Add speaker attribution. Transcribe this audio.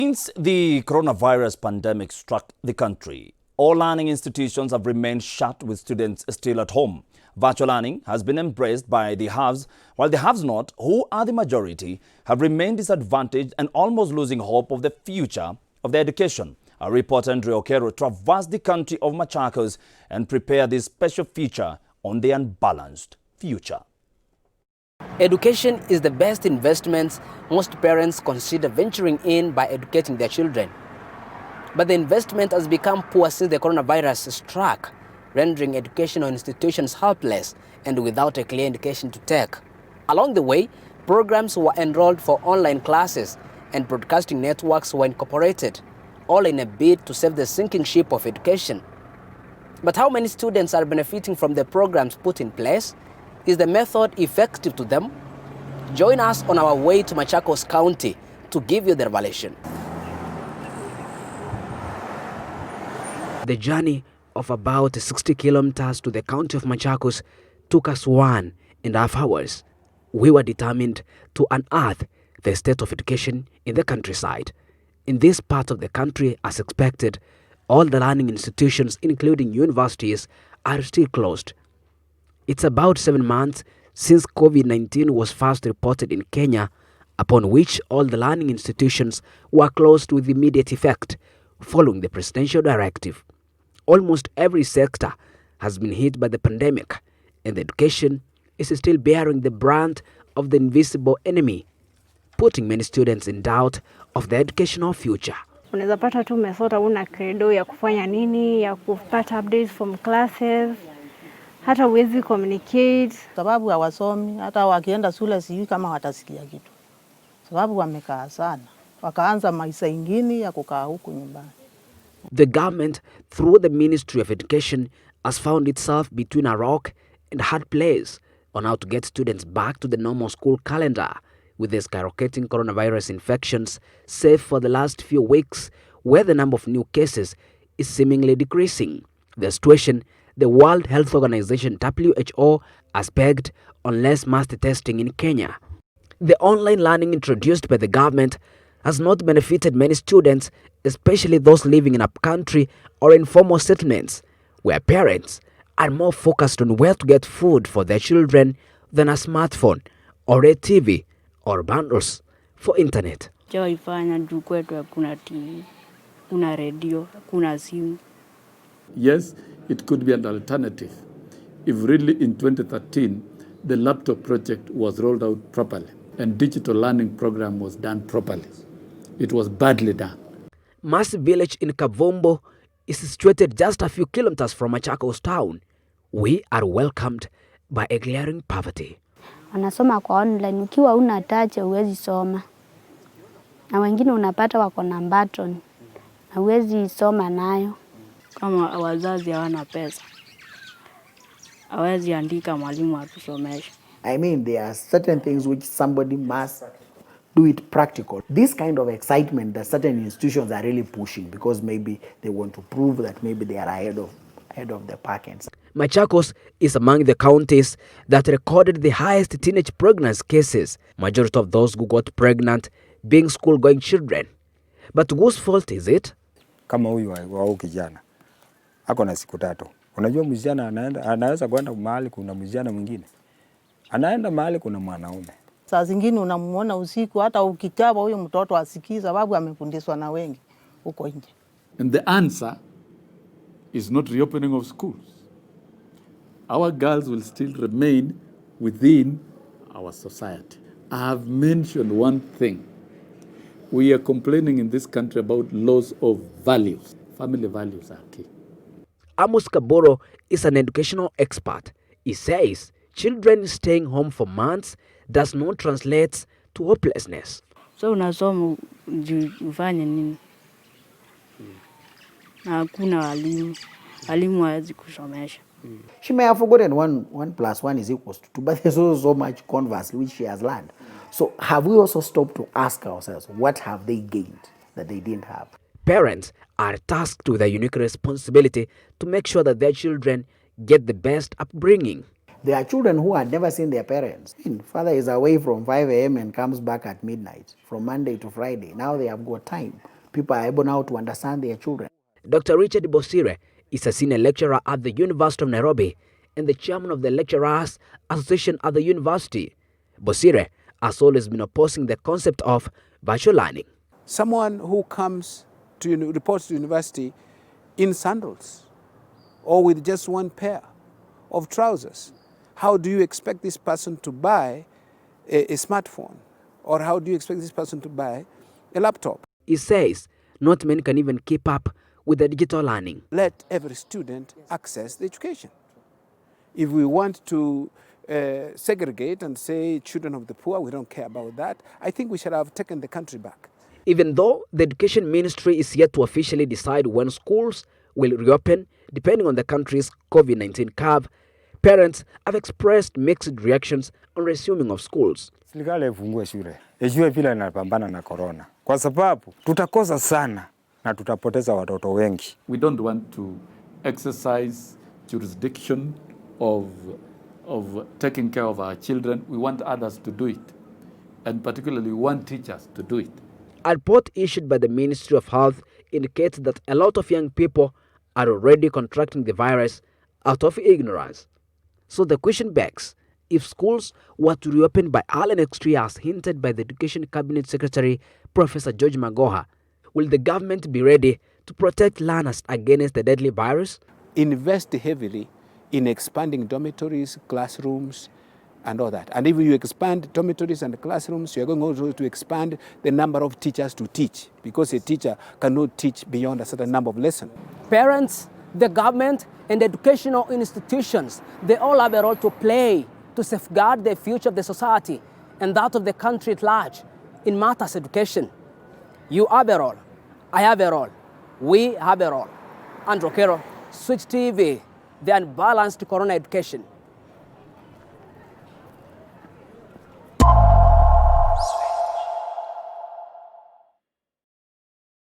Speaker 1: Since the coronavirus pandemic struck the country, all learning institutions have remained shut with students still at home. Virtual learning has been embraced by the haves, while the have-not, who are the majority, have remained disadvantaged and almost losing hope of the future of their education. Our reporter Andrew Okero traversed the country of Machakos and prepared this special feature on the unbalanced future.
Speaker 2: Education is the best investment most parents consider venturing in by educating their children. But the investment has become poor since the coronavirus struck, rendering educational institutions helpless and without a clear indication to take. Along the way, programs were enrolled for online classes and broadcasting networks were incorporated, all in a bid to save the sinking ship of education. But how many students are benefiting from the programs put in place? Is the method effective to them? Join us on our way to Machakos County to give you the revelation. The journey of about 60 kilometers to the county of Machakos took us 1.5 hours. We were determined to unearth the state of education in the countryside. In this part of the country, as expected, all the learning institutions, including universities, are still closed. It's about 7 months since COVID-19 was first reported in Kenya, upon which all the learning institutions were closed with immediate effect, following the presidential directive. Almost every sector has been hit by the pandemic, and education is still bearing the brunt of the invisible enemy, putting many students in doubt of their educational future.
Speaker 3: Unaweza pata tu umesota una credo ya kufanya nini, ya kupata updates from classes, hata uwezi communicate.
Speaker 4: Sababu hawasomi, hata wakienda shule sijui kama watasikia kitu. Sababu wamekaa sana, wakaanza maisha ingine ya kukaa huku nyumbani.
Speaker 2: The government, through the Ministry of Education, has found itself between a rock and a hard place on how to get students back to the normal school calendar, with the skyrocketing coronavirus infections, save for the last few weeks, where the number of new cases is seemingly decreasing. The situation, the World Health Organization (WHO) has pegged on less mass testing in Kenya. The online learning introduced by the government has not benefited many students, especially those living in upcountry or informal settlements, where parents are more focused on where to get food for their children than a smartphone or a TV or bundles for internet.
Speaker 5: Yes, it could be an alternative if really in 2013 the laptop project was rolled out properly and digital learning program was done properly. It was badly done.
Speaker 2: Massive village in Kavombo is situated just a few kilometers from Machakos town. We are welcomed by a glaring poverty.
Speaker 6: Wanasoma kwa online, ukiwa una touch huwezi soma. Na wengine unapata wako na button, na huwezi soma nayo.
Speaker 7: Kama wazazi hawana pesa, hawezi andika mwalimu atusomeshe.
Speaker 8: I mean, there are certain things which somebody must do it practical. This kind of excitement that certain institutions are really pushing because maybe they want to prove that maybe they are ahead of the pack.
Speaker 2: Machakos is among the counties that recorded the highest teenage pregnancy cases, majority of those who got pregnant being school-going children. But whose fault is it?
Speaker 9: Kama huyu wa kijana ako na siku 3. Unajua msichana anaweza kwenda mahali kuna msichana mwingine. Anaenda mahali kuna mwanaume.
Speaker 4: Saa zingine unamuona usiku hata ukitaba huyo mtoto asikii sababu amefundishwa na wengi huko nje.
Speaker 5: And the answer is not reopening of schools. Our girls will still remain within our society. I have mentioned one thing. We are complaining in this country about loss of values. Family values are key.
Speaker 2: Amos Kaboro is an educational expert. He says children staying home for months does not translate to hopelessness.
Speaker 7: So unasoma ufanye nini? Na hakuna walimu. Walimu hawezi kusomesha.
Speaker 8: She may have forgotten 1 + 1 is equals to 2, but there's also so much converse which she has learned. So have we also stopped to ask ourselves, what have they gained that they didn't have?
Speaker 2: Parents are tasked with a unique responsibility to make sure that their children get the best upbringing.
Speaker 8: There are children who had never seen their parents. Father is away from 5 a.m. and comes back at midnight, from Monday to Friday. Now they have got time. People are able now to understand their children.
Speaker 2: Dr. Richard Bosire is a senior lecturer at the University of Nairobi and the chairman of the Lecturers Association at the university. Bosire has always been opposing the concept of virtual learning.
Speaker 10: Someone who comes to reports to university in sandals or with just one pair of trousers, how do you expect this person to buy a smartphone? Or how do you expect this person to buy a laptop?
Speaker 2: He says not many can even keep up with the digital learning.
Speaker 10: Let every student access the education. If we want to segregate and say children of the poor, we don't care about that, I think we should have taken the country back.
Speaker 2: Even though the Education Ministry is yet to officially decide when schools will reopen, depending on the country's COVID-19 curve, parents have expressed mixed reactions on resuming of schools.
Speaker 9: Serikali ifungue shule. Ijue vile inapambana na corona. Kwa sababu tutakosa sana na tutapoteza watoto wengi.
Speaker 5: We don't want to exercise jurisdiction of taking care of our children. We want others to do it. And particularly we want teachers to do it.
Speaker 2: A report issued by the Ministry of Health indicates that a lot of young people are already contracting the virus out of ignorance. So the question begs, if schools were to reopen by early next year as hinted by the Education Cabinet Secretary Professor George Magoha, will the government be ready to protect learners against the deadly virus?
Speaker 10: Invest heavily in expanding dormitories, classrooms, and all that. And if you expand dormitories and classrooms, you are going also to expand the number of teachers to teach, because a teacher cannot teach beyond a certain number of lessons.
Speaker 11: Parents, the government, and educational institutions, they all have a role to play to safeguard the future of the society and that of the country at large in matters education. You have a role. I have a role. We have a role. Andrew Okero, Switch TV, the Unbalanced Corona Education.